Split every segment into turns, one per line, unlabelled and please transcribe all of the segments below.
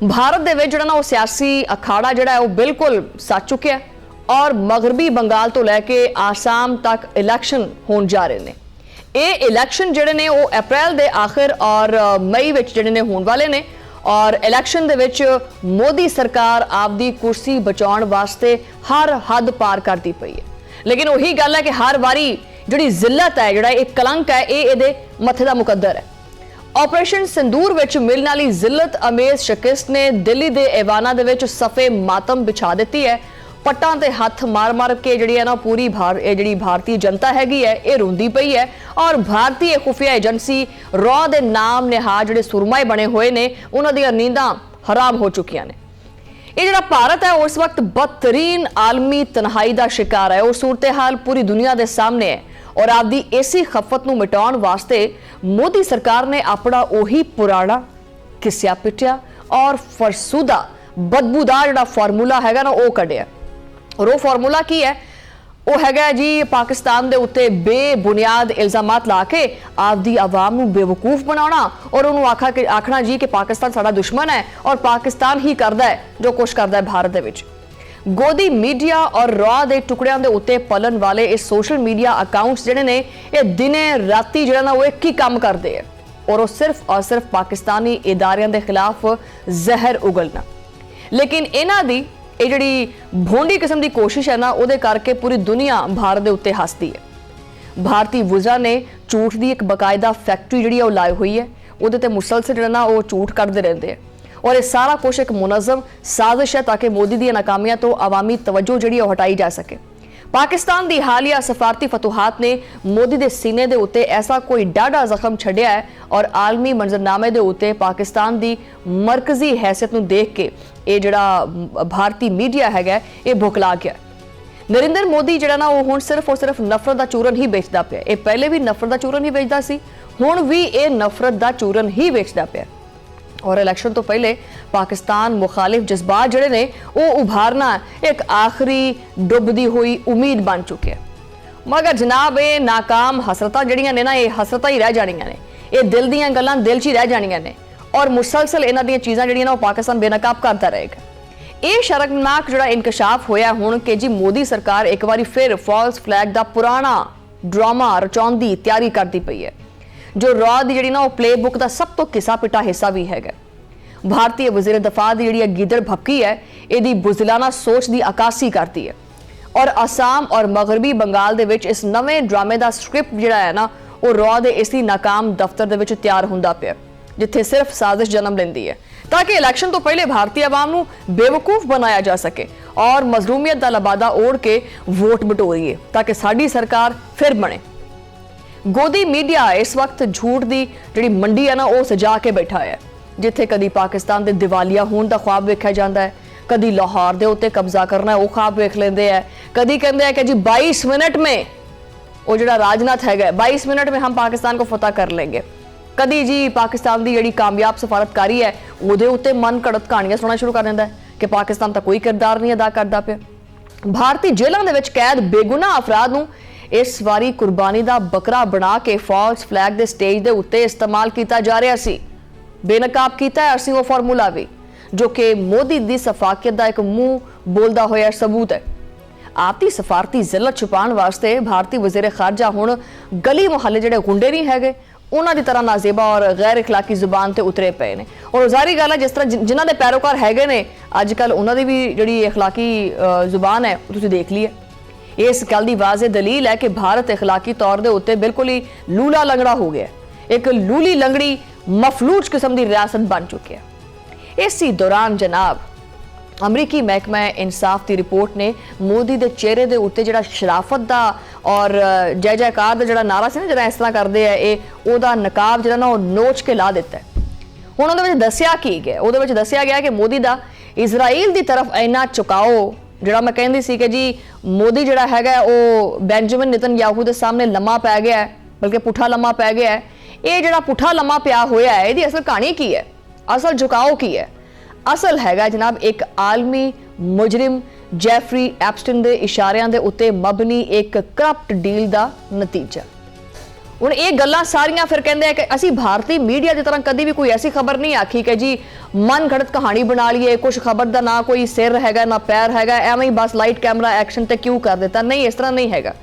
भारत दे विच जिहड़ा ना वो सियासी अखाड़ा जिहड़ा है वो बिल्कुल सच चुकिया और मगरबी बंगाल तो लैके आसाम तक इलैक्शन होण जा रहे ने। ये इलैक्शन जिहड़े ने वो अप्रैल दे आखिर और मई विच जिहड़े ने होण वाले ने और इलैक्शन दे विच मोदी सरकार आपदी कुर्सी बचाउण वास्ते हर हद पार करदी पई है। लेकिन वही गल है कि हर वारी जिहड़ी जिल्लत है, जिहड़ा एक कलंक है, ये इहदे मथे दा मुकद्दर है। ऑपरेशन सिंदूर विच मिलने वाली जिल्लत अमेज शिकस्त ने दिल्ली दे ऐवाना दे विच सफे मातम बिछा दी है। पट्टां ते हथ मार मार के जिहड़ी है ना पूरी भारतीय जनता हैगी है ये रोंदी पई है और भारतीय खुफिया एजेंसी रॉ दे नाम निहार जिहड़े सुरमाए बने हुए ने उन्हां दी नींदां हराम हो चुकियां ने। ये जिहड़ा भारत है उस वक्त बदतरीन आलमी तनहाई का शिकार है। वो सूरत हाल पूरी दुनिया के सामने है और आपदी इसी खफत नूं मिटाउण वास्ते मोदी सरकार ने अपना उही पुराना घिस्या पिटिया और फरसूदा बदबूदार जिहड़ा फार्मूला हैगा ना वो कढ़िया। और वो फार्मूला की है, वो हैगा जी पाकिस्तान दे उत्ते बेबुनियाद इल्जामात ला के आपदी आवाम नूं बेवकूफ बनाना और उन्होंने आखना जी कि पाकिस्तान साडा दुश्मन है और पाकिस्तान ही करदा है जो कुछ करदा है भारत दे विच। गोदी मीडिया और रॉ दे टुकड़ियां दे उत्ते पलन वाले इस सोशल मीडिया अकाउंट्स जिहड़े ने ये दिने राती जिहड़ा ना वो एक ही काम करदे है और वो सिर्फ और सिर्फ पाकिस्तानी इदारियां दे खिलाफ जहर उगलना। लेकिन इन्हां दी ये जिहड़ी भोंडी किस्म की कोशिश है ना उहदे करके पूरी दुनिया भारत दे उत्ते हसदी है। भारतीय वुजरा ने झूठ की एक बकायदा फैक्ट्री जिहड़ी है वो लाई हुई है, उहदे ते मुसलसल जिहड़ा ना वो झूठ करते रहते हैं और ये सारा कुछ एक मुनज़्ज़म साजिश है ताकि मोदी दी नाकामियां तो अवामी तवज्जो जिहड़ी है हटाई जा सके। पाकिस्तान की हालिया सफारती फतूहात ने मोदी के सीने के उत्ते ऐसा कोई डाढ़ा जख्म छड्डिया है और आलमी मंजरनामे के उत्ते पाकिस्तान की मरकजी हैसियत नूं देख के ये जिहड़ा भारतीय मीडिया हैगा ये भुखला गया। नरेंद्र मोदी जिहड़ा ना वो हुण सिर्फ और सिर्फ नफरत का चूरन ही बेचदा पिया। ये पहले भी नफरत का चूरन ही बेचदा सी, हुण भी ये नफरत का चूरन ही बेचदा पिया। और इलैक्शन तो पहले पाकिस्तान मुखालिफ जज्बात जिहड़े ने वो उभारना एक आखिरी डुबदी हुई उम्मीद बन चुके हैं। मगर जनाब ये नाकाम हसरतां जिहड़ियां ने ना ये हसरतां ही रह जाणियां ने, ये दिल दीयां गल्लां दिल 'च ही रह जाणियां ने और मुसलसल इन्हां दीयां चीज़ां जिहड़ियां ना पाकिस्तान बेनकाब करता रहेगा। ये शर्मनाक जिहड़ा इंकशाफ होया हुण कि जी मोदी सरकार एक बारी फिर फॉल्स फ्लैग दा पुराना ड्रामा रचाउण दी तैयारी करदी पई है जो रॉ दी जिहड़ी ना वो प्ले बुक का सब तो घिसा पिटा हिस्सा भी है। भारतीय वजीर दफा की जिहड़ी गिदड़ भपकी है यदी बुज़िलाना सोच की अकासी करती है और आसाम और मगरबी बंगाल दे विच इस नवे ड्रामे का स्क्रिप्ट जिहड़ा है ना वो रॉ दे इसी नाकाम दफ्तर दे विच तैयार हुंदा पिया जिथे सिर्फ साजिश जन्म लेंदी है ताकि इलैक्शन तो पहले भारतीय आवाम नूं बेवकूफ बनाया जा सके और मजलूमियत का लबादा ओढ़ के वोट बटोरीए ताकि साडी सरकार फिर बने। गोदी मीडिया इस वक्त झूठ की जिहड़ी मंडी है ना वो सजा के बैठा है जिथे कदी पाकिस्तान के दिवालिया होने का ख्वाब वेख्या जाता है, कदी लाहौर के उत्ते कब्जा करना है वो ख्वाब वेख लेंदे है, कदी कहते हैं कि जी 22 मिनट में वो जिहड़ा राजनाथ है 22 मिनट में हम पाकिस्तान को फतह कर लेंगे, कदी जी पाकिस्तान की जिहड़ी कामयाब सफारतकारी है उहदे उत्ते मन घड़त कहानियां सुनना शुरू कर देंदा है कि पाकिस्तान का कोई किरदार नहीं अदा करता पे। भारतीय जेलों के विच कैद बेगुनाह अफराद नूं इस वारी कुर्बानी का बकरा बना के फॉल्स फ्लैग के स्टेज के उत्ते इस्तेमाल किया जा रहा सी। बेनकाब किया है असीं वो फार्मूला भी जो कि मोदी की सफाकियत का एक मुंह बोलता होया सबूत है। आपकी सफारती जिल्लत छुपाने वास्ते भारतीय वजीर खारजा हुण गली मुहल्ले जिहड़े गुंडे नहीं है उन्हां दी तरह नाजेबा और गैर इखलाकी जुबान ते उतरे पे ने और जारी गल है जिस तरह जिन्हां दे पैरोकार हैगे ने अजकल उन्हां दी भी जिहड़ी इखलाकी जुबान है तुसीं देख ली है। इस गल की वाज़े दलील है कि भारत इखलाकी तौर के उत्ते बिल्कुल ही लूला लंगड़ा हो गया, एक लूली लंगड़ी मफलूज किस्म की रियासत बन चुकी है। इसी दौरान जनाब अमरीकी महकमा इंसाफ की रिपोर्ट ने मोदी के चेहरे के उत्ते जिहड़ा शराफत का और जय जयकार का जिहड़ा नारा से ना जिहड़ा इस तरह करते हैं ये ओहदा नकाब जिहड़ा ना वो नोच के ला दिता है। हुण उहदे विच दस्सिया की गया, उहदे विच दस्सिया गया कि मोदी का इजराइल की तरफ इन्ना झुकाओ जिहड़ा मैं कहंदी सी कि जी मोदी जिहड़ा हैगा वो बेंजामिन नेतन्याहू के सामने लम्मा पै गया है, बल्कि पुठा लम्मा पै गया है। ये जिहड़ा पुठा लम्मा पिया होया है इहदी असल कहानी की है, असल झुकाओ की है? असल हैगा जनाब एक आलमी मुजरिम जैफरी एप्स्टीन के इशारियां दे उत्ते मबनी एक करप्ट डील का नतीजा। ਹੁਣ ਇਹ ਗੱਲਾਂ ਸਾਰੀਆਂ ਫਿਰ ਕਹਿੰਦੇ ਆ ਕਿ ਅਸੀਂ ਭਾਰਤੀ ਮੀਡੀਆ ਦੀ ਤਰ੍ਹਾਂ ਕਦੀ ਵੀ ਕੋਈ ਐਸੀ ਖਬਰ ਨਹੀਂ ਆਖੀ ਕਿ ਜੀ ਮਨ ਘੜਤ ਕਹਾਣੀ ਬਣਾ ਲਈਏ, ਕੁਝ ਖਬਰ ਦਾ ਨਾ ਕੋਈ ਸਿਰ ਹੈਗਾ ਨਾ ਪੈਰ ਹੈਗਾ, ਐਵੇਂ ਹੀ ਬਸ ਲਾਈਟ ਕੈਮਰਾ ਐਕਸ਼ਨ ਤੇ ਕਿਉਂ ਕਰ ਦਿੱਤਾ। ਨਹੀਂ, ਇਸ ਤਰ੍ਹਾਂ ਨਹੀਂ ਹੈਗਾ।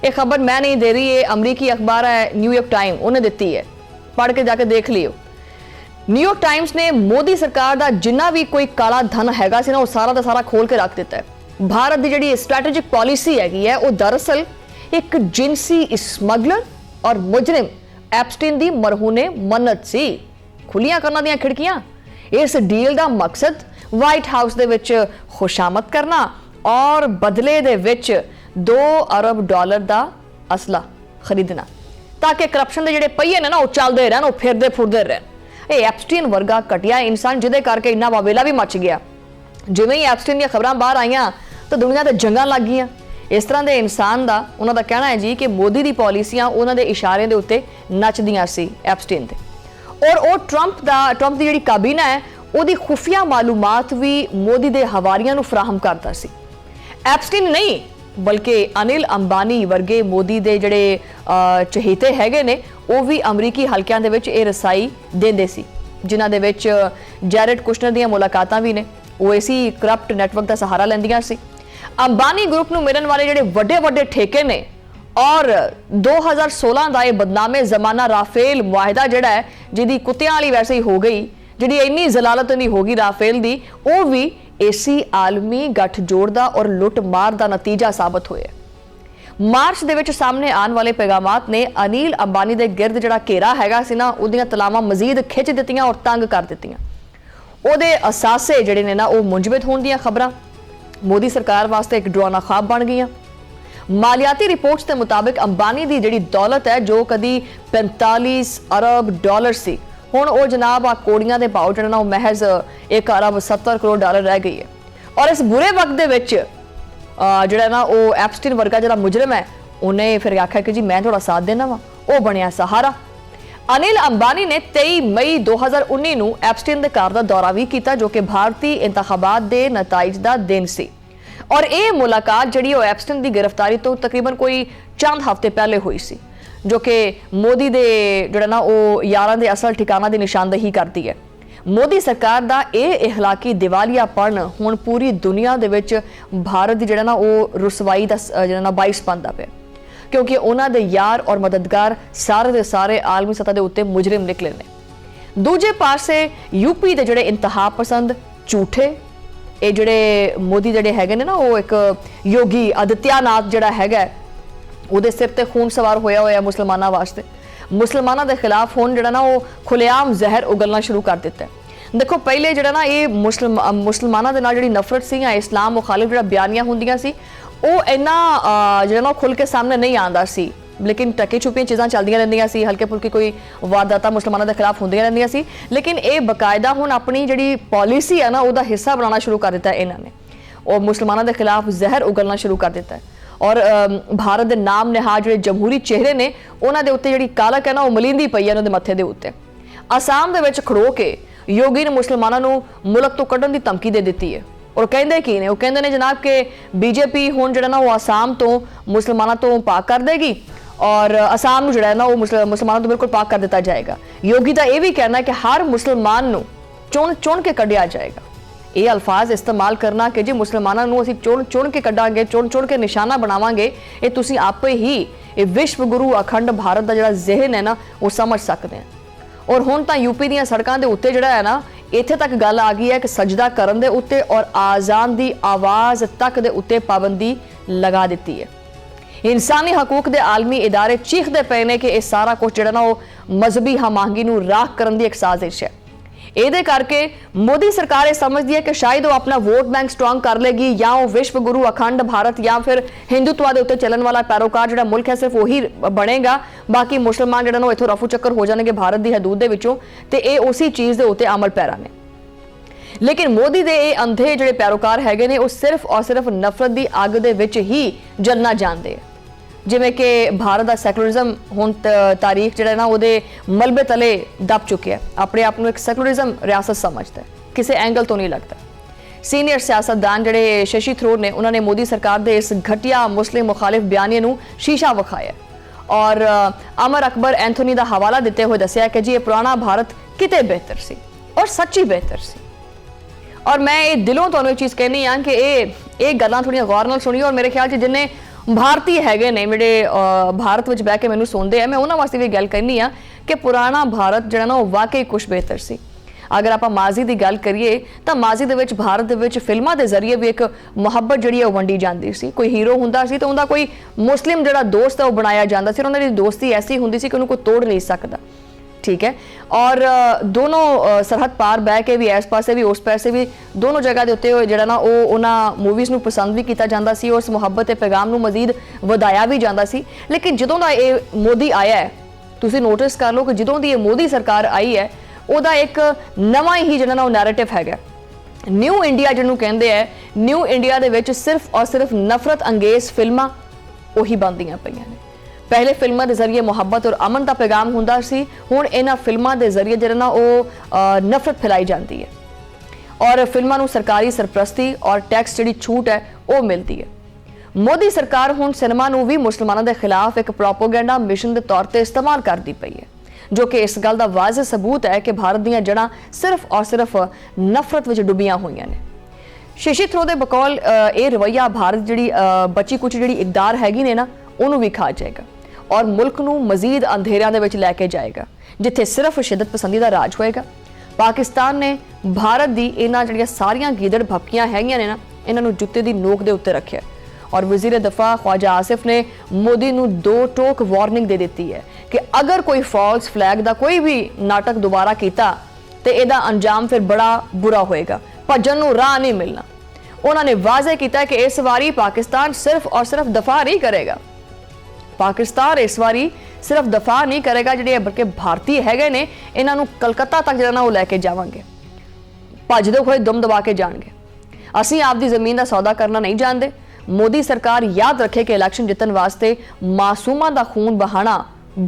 ਇਹ ਖਬਰ ਮੈਂ ਨਹੀਂ ਦੇ ਰਹੀ, ਇਹ ਅਮਰੀਕੀ ਅਖਬਾਰ ਹੈ ਨਿਊਯਾਰਕ ਟਾਈਮ, ਉਹਨੇ ਦਿੱਤੀ ਹੈ, ਪੜ੍ਹ ਕੇ ਜਾ ਕੇ ਦੇਖ ਲਿਓ। ਨਿਊਯਾਰਕ ਟਾਈਮਸ ਨੇ ਮੋਦੀ ਸਰਕਾਰ ਦਾ ਜਿੰਨਾ ਵੀ ਕੋਈ ਕਾਲਾ ਧਨ ਹੈਗਾ ਸੀ ਨਾ, ਉਹ ਸਾਰਾ ਦਾ ਸਾਰਾ ਖੋਲ ਕੇ ਰੱਖ ਦਿੱਤਾ ਹੈ। ਭਾਰਤ ਦੀ ਜਿਹੜੀ ਸਟ੍ਰੈਟੇਜਿਕ ਪਾਲਿਸੀ ਹੈਗੀ ਹੈ, ਉਹ ਦਰਅਸਲ ਇੱਕ ਜਿੰਸੀ ਸਮਗਲਰ और मुजरिम एप्स्टीन दी मरहूने मन्नत सी खुलियां करना दियां खिड़कियां। इस डील दा मकसद वाइट हाउस दे विच खुशामद करना और बदले दे विच $2 अरब दा असला खरीदना, ताकि करप्शन दे जिहड़े पहिए ने ना वो चलदे रहन, वो फिरदे फुरदे रहन। ये एप्स्टीन वर्गा घटिया इंसान जिहदे करके इन्ना वावेला भी मच गया। जिवें ही एप्स्टीन दी खबरां बाहर आईयां तो दुनिया ते जंगां लग गईयां। इस तरह के इंसान का उन्होंने कहना है जी कि मोदी दी पॉलिसियां उन्होंने इशारे के उत्ते नचदियां सी एप्स्टीन ते, और वो ट्रंप की जिहड़ी काबीना है उहदी खुफिया मालूमात भी मोदी दे हवारियां नूं फराहम करता सी। एप्स्टीन नहीं बल्कि अनिल अंबानी वर्गे मोदी दे जिहड़े चहेते हैगे ने, वो भी अमरीकी हलकियां दे विच इह रसाई देंदे सी, जिन्हां दे विच जैरेड कुशनर दीयां मुलाकातां भी ने। वो इसी करप्ट नैटवर्क का सहारा लैंदियां सी। अंबानी ग्रुप नूं मिलण वाले जिहड़े वड्डे वड्डे ठेके ने, और 2016 का यह बदनामे जमाना राफेल मुआहिदा जिहड़ा है, जिहदी कुत्तियां वाली वैसे ही हो गई, जिहड़ी इन्नी जलालत नहीं होगी राफेल दी, वो भी इसी आलमी गठजोड़ दा और लुट मार दा नतीजा साबित होया। मार्च दे विच सामने आने वाले पैगामात ने अनिल अंबानी दे गिरद जिहड़ा घेरा हैगा सी ना, उहदियां तलावां मजीद खिच दित्तियां और तंग कर दित्तियां। उहदे असासे जिहड़े ने ना, वो मुंजमद होण दीयां खबरां मोदी सरकार वास्ते एक डरावना ख्वाब बन गई। मालियाती रिपोर्ट्स के मुताबिक अंबानी की जिहड़ी दौलत है, जो कदी 45 अरब सी, हुण वो जनाब आ कोड़ियां दे भाव जिहड़ा ना वो महज 1 अरब 70 करोड़ रह गई है। और इस बुरे वक्त दे विच जिहड़ा ना वो एप्स्टीन वर्गा जिहड़ा मुजरिम है, उन्हें फिर आख्या कि जी मैं थोड़ा साथ देना वा, वो बनिया सहारा। अनिल अंबानी ने 23 मई 2019 ਨੂੰ ਐਪਸਟੀਨ ਦੇ ਘਰ ਦਾ ਦੌਰਾ ਵੀ ਕੀਤਾ, ਜੋ ਕਿ ਭਾਰਤੀ ਇੰਤਖਾਬਾਤ ਦੇ ਨਤਾਇਜ ਦਾ ਦਿਨ ਸੀ। और ਇਹ ਮੁਲਾਕਾਤ ਜਿਹੜੀ ਉਹ ਐਪਸਟੀਨ ਦੀ ਗ੍ਰਿਫਤਾਰੀ ਤੋਂ ਤਕਰੀਬਨ ਕੋਈ ਚੰਦ ਹਫ਼ਤੇ ਪਹਿਲੇ ਹੋਈ ਸੀ, ਜੋ ਕਿ ਮੋਦੀ ਦੇ ਜਿਹੜਾ ਨਾ ਉਹ ਯਾਰਾਂ ਦੇ ਅਸਲ ਠਿਕਾਣਾ ਦੀ ਨਿਸ਼ਾਨਦੇਹੀ ਕਰਦੀ ਹੈ। ਮੋਦੀ ਸਰਕਾਰ ਦਾ ਇਹ ਇਖਲਾਕੀ ਦਿਵਾਲੀਆਪਣ ਹੁਣ ਪੂਰੀ ਦੁਨੀਆ ਦੇ ਵਿੱਚ ਭਾਰਤ ਦੀ ਜਿਹੜਾ ਨਾ ਉਹ ਰੁਸਵਾਈ ਦਾ ਜਿਹੜਾ ਨਾ ਬਾਇਸ ਬਣਦਾ ਪਿਆ, क्योंकि उन्होंने यार और मददगार सारे दे सारे आलमी सतह के उत्ते मुजरिम निकले ने। दूजे पासे यूपी के जिहड़े इंतहा पसंद झूठे ये जिहड़े मोदी जिहड़े हैगे ने ना, वो एक योगी आदित्यनाथ जिहड़ा हैगा उहदे सिर ते खून सवार होया होया मुसलमानां वास्ते। मुसलमानां दे खिलाफ हुण जिहड़ा ना वो खुलेआम जहर उगलना शुरू कर दिता है। देखो पहले जिहड़ा ना ये मुसलमानां दे नाल जिहड़ी नफरत सी या इस्लाम मुखालिफ जिहड़ा बयानियां हुंदियां सी, वो इन्ना जिहड़ा ना खुल के सामने नहीं आंदा सी, लेकिन टके छुपियां चीज़ां चलदियां रहिंदियां सी, हल्के फुल्की कोई वारदातां मुसलमानां दे खिलाफ हुंदियां रहिंदियां सी। लेकिन ये बकायदा हुण अपनी जिहड़ी पॉलिसी है ना, उहदा हिस्सा बनाना शुरू कर दिता है इन्हां ने, और मुसलमानां दे खिलाफ जहर उगलना शुरू कर दिता है। और भारत के नाम निहाज जिहड़े जमहूरी चेहरे ने, उन्हां दे उत्ते जिहड़ी कालक है ना, वो मलिंदी पई है उन्हां दे मत्थे दे उत्ते। आसाम दे विच खड़ो के योगी ने मुसलमानां नूं मुल्क तो कड्ढण दी धमकी दे दित्ती है। और कहते की ने, वो कहते हैं जनाब कि बीजेपी हुण जिहड़ा ना वो आसाम तो मुसलमानों तो पाक कर देगी, और आसाम जिहड़ा है ना वो मुसलमानों तो बिल्कुल पाक कर दिता जाएगा। योगी का यह भी कहना है कि हर मुसलमान नूं चुन चुन के कढ़िया जाएगा। ये अल्फाज इस्तेमाल करना कि जी मुसलमानों नूं असीं चुन चुन के कढ़ांगे, चुन चुन के निशाना बनावांगे, ये तुसीं आपे ही ये विश्व गुरु अखंड भारत का जिहड़ा ज़हन है ना वो समझ सकते हैं। और हुण तां यूपी दीयां सड़कां दे उत्ते जिहड़ा है ना, इत्थे तक गल आ गई है कि सजदा करन दे उत्ते और आज़ान दी आवाज़ तक दे उत्ते पाबंदी लगा दित्ती है। इंसानी हकूक दे आलमी इदारे चीखदे पे ने कि यह सारा कुछ जिहड़ा ना वो मजहबी हमांगी नूं राख करन दी एक साजिश है। ਇਹਦੇ ਕਰਕੇ मोदी सरकार ये समझती है कि शायद वो अपना वोट बैंक स्ट्रॉन्ग कर लेगी, या वो विश्व गुरु अखंड भारत या फिर हिंदुत्व के उत्ते चलन वाला पैरोकार जिहड़ा मुल्क है सिर्फ वही बनेगा, बाकी मुसलमान जिहड़ा ना इत्थों रफू चक्कर हो जाएंगे भारत की हदूद दे विचों, ते ये उसी चीज़ के उत्ते अमल पैरा ने। लेकिन मोदी दे ये अंधे जिहड़े पैरोकार हैगे ने, वो सिर्फ और सिर्फ नफरत की अग दे विच ही जलना जानते हैं। जिमें कि भारत का सैकुलरिज्म हुण तारीख जिहड़ा ना उहदे मलबे तले दब चुके हैं, अपने आप को एक सैकुलरिज्म रियासत समझता है, किसी एंगल तो नहीं लगता। सीनियर सियासतदान जिहड़े शशि थरूर ने, उन्होंने मोदी सरकार के इस घटिया मुस्लिम मुखालिफ बयानिए नूं शीशा विखाया और अमर अकबर एंथोनी का हवाला देते हुए दसिया कि जी ये पुराना भारत किते बेहतर सी और सच्ची बेहतर सी। और मैं ये दिलों तो ये चीज़ कहनी हाँ कि ये गल्लां थोड़ियां गौर नाल सुनियो। और मेरे ख्याल से जिन्ने भारतीय हैगे ने जिहड़े भारत विच बह के मैनूं सुनदे आ, मैं उन्हां वास्ते भी गल कहनी हाँ कि पुराना भारत जिहड़ा ना वाकई कुछ बेहतर सी। अगर आप माजी की गल करिए तो माजी दे विच भारत दे विच फिल्मां दे जरिए भी एक मुहब्बत जिहड़ी है वंडी जाती सी। कोई हीरो हुंदा सी तो उनका कोई मुस्लिम जिहड़ा दोस्त है वो बनाया जाता सी। उन्हां दी दोस्ती ऐसी हुंदी सी कि उन्हें कोई तोड़ नहीं सकता, ठीक है। और दोनों सरहद पार बह के भी इस पासे भी उस पासे भी दोनों जगह के उत्ते जिहड़ा ना वो उन्हां मूवीज़ नूं पसंद भी किया जाता सी, उस मुहब्बत के पैगाम नूं मजीद वधाया भी जाता सी। लेकिन जदों दा ये मोदी आया है, तुसीं नोटिस कर लो कि जदों दी ये मोदी सरकार आई है ਉਹਦਾ एक नवा ही ਜਿਹੜਾ ਨਾ ਉਹ नैरेटिव हैगा न्यू इंडिया ਜਿਹਨੂੰ ਕਹਿੰਦੇ ਹੈ। न्यू इंडिया ਦੇ ਵਿੱਚ सिर्फ और सिर्फ नफरत अंगेज फिल्मां ਉਹੀ ਬਣਦੀਆਂ ਪਈਆਂ ਨੇ। पहले फिल्मां ਦੇ ਜ਼ਰੀਏ ਮੁਹੱਬਤ और अमन ਦਾ पैगाम ਹੁੰਦਾ ਸੀ, ਹੁਣ ਇਹਨਾਂ ਫਿਲਮਾਂ ਦੇ ਜ਼ਰੀਏ ਜਿਹੜਾ ਨਾ ਉਹ ਨਫ਼ਰਤ ਫੈਲਾਈ ਜਾਂਦੀ ਹੈ और फिल्मां ਨੂੰ सरकारी सरप्रस्ती और टैक्स ਜਿਹੜੀ छूट है ਉਹ ਮਿਲਦੀ है। मोदी सरकार ਹੁਣ सिनेमा ਨੂੰ भी मुसलमानों के खिलाफ एक प्रोपोगेंडा मिशन के तौर पर इस्तेमाल करती पई है, जो कि इस गल का वाज़ह सबूत है कि भारत दी जड़ां सिर्फ और सिर्फ नफरत में डुबियां हुई ने। शशि थरूर दे बकौल ये रवैया भारत जी बची कुछ जी इकदार हैगी ने ना उन्होंने भी खा जाएगा और मुल्क नूं मजीद अंधेरियां दे विच लैके जाएगा, जिथे सिर्फ शिदत पसंदी का राज होएगा। पाकिस्तान ने भारत की इन्हां जिहड़ियां सारियां गीदड़ भपकियां हैगियां ने ना इन्हां नूं जुत्ते दी नोक दे उत्ते रखिया और वज़ीर दफा ख्वाजा आसिफ ने मोदी नूं दो टोक वार्निंग दे दी है कि अगर कोई फॉल्स फ्लैग का कोई भी नाटक दोबारा किया तो यदा अंजाम फिर बड़ा बुरा होएगा, भजन नूं राह नहीं मिलना। उन्होंने वाज़ह किया कि इस बारी पाकिस्तान सिर्फ और सिर्फ दफा नहीं करेगा, पाकिस्तान इस बारी सिर्फ दफा नहीं करेगा जिहड़े बल्कि भारतीय हैगे ने इन्हां नूं कलकत्ता तक जिहड़ा ना वो लैके जावांगे, भजदे होए दम दबा के जाणगे। असीं आपदी ज़मीन का सौदा करना नहीं जानते। मोदी सरकार याद रखे कि इलैक्शन जितन वास्ते मासूमां दा खून बहाना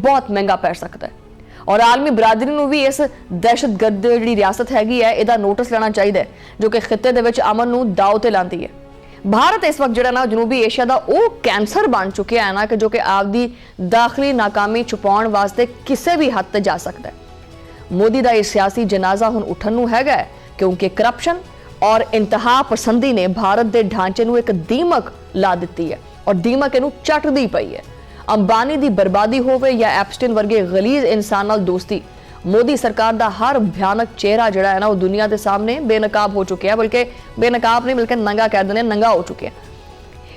बहुत महंगा पै सकता है और आलमी बरादरी नूं भी इस दहशतगर्द जिहड़ी रियासत हैगी है इहदा नोटिस लेना चाहिए जो कि खिते दे विच अमन नूं दाव ते लांदी है। भारत इस वक्त जिहड़ा ना जनूबी एशिया दा वो कैंसर बन चुकिया है ना कि जो कि आपदी दाखिली नाकामी छुपाउण वास्ते किसी भी हद तक जा सकता है। मोदी दा इह सियासी जनाजा हुण उठण नूं हैगा क्योंकि करप्शन और इंतहा पसंदी ने भारत के ढांचे नूं एक दीमक ला दी है और दीमक इनू चटदी पई है। अंबानी की बर्बादी होवे या एप्स्टीन वर्गे गलीज इंसान नाल दोस्ती, मोदी सरकार का हर भयानक चेहरा जिहड़ा है ना वो दुनिया के सामने बेनकाब हो चुके हैं, बल्कि बेनकाब नहीं बल्कि नंगा कह देने नंगा हो चुके हैं।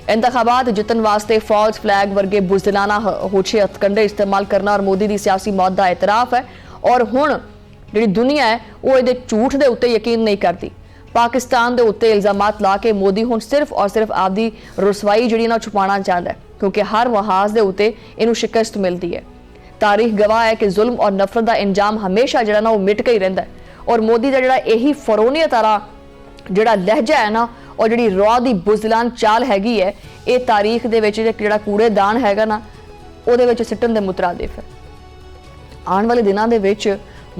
इंतखाबात जितन वास्ते फॉल्स फ्लैग वर्गे बुजदिलाना होछे हथकंडे इस्तेमाल करना और मोदी की सियासी मौत का एतराफ है और हुण जिहड़ी दुनिया है वो इहदे झूठ के उत्ते यकीन नहीं करती। पाकिस्तान के उत्ते इल्जामात ला के मोदी हुण सिर्फ और सिर्फ आपदी रसवाई जिहड़ी ना छुपाना चाहता है क्योंकि हर महाज के उत्ते इनू शिकस्त मिलती है। तारीख गवाह है कि जुल्म और नफरत का इंजाम हमेशा जिहड़ा ना वो मिट के ही रहिंदा है और मोदी का जिहड़ा यही फरोनीयत वाला जिहड़ा लहजा है ना और जिहड़ी रॉ दी बुज़दिलान चाल हैगी है ये तारीख दे विच जिहड़ा कूड़ेदान हैगा ना उहदे विच सिੱਟਣ ਦੇ मुतरादिफ है। आने वाले दिनों दे विच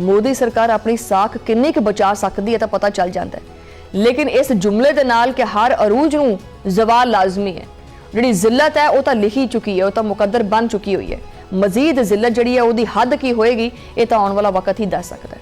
मोदी सरकार अपनी साख किन्नी क बचा सकती है तो पता चल जाता है, लेकिन इस जुमले के नाल कि हर अरूज नूं जवाल लाजमी है। जिहड़ी जिल्लत है वो तो लिखी चुकी है, वो तो मुकद्दर बन चुकी हुई है। मजीद जिल्लत जिहड़ी है उसकी हद की होएगी ये तो आने वाला वक्त ही दस सकता है।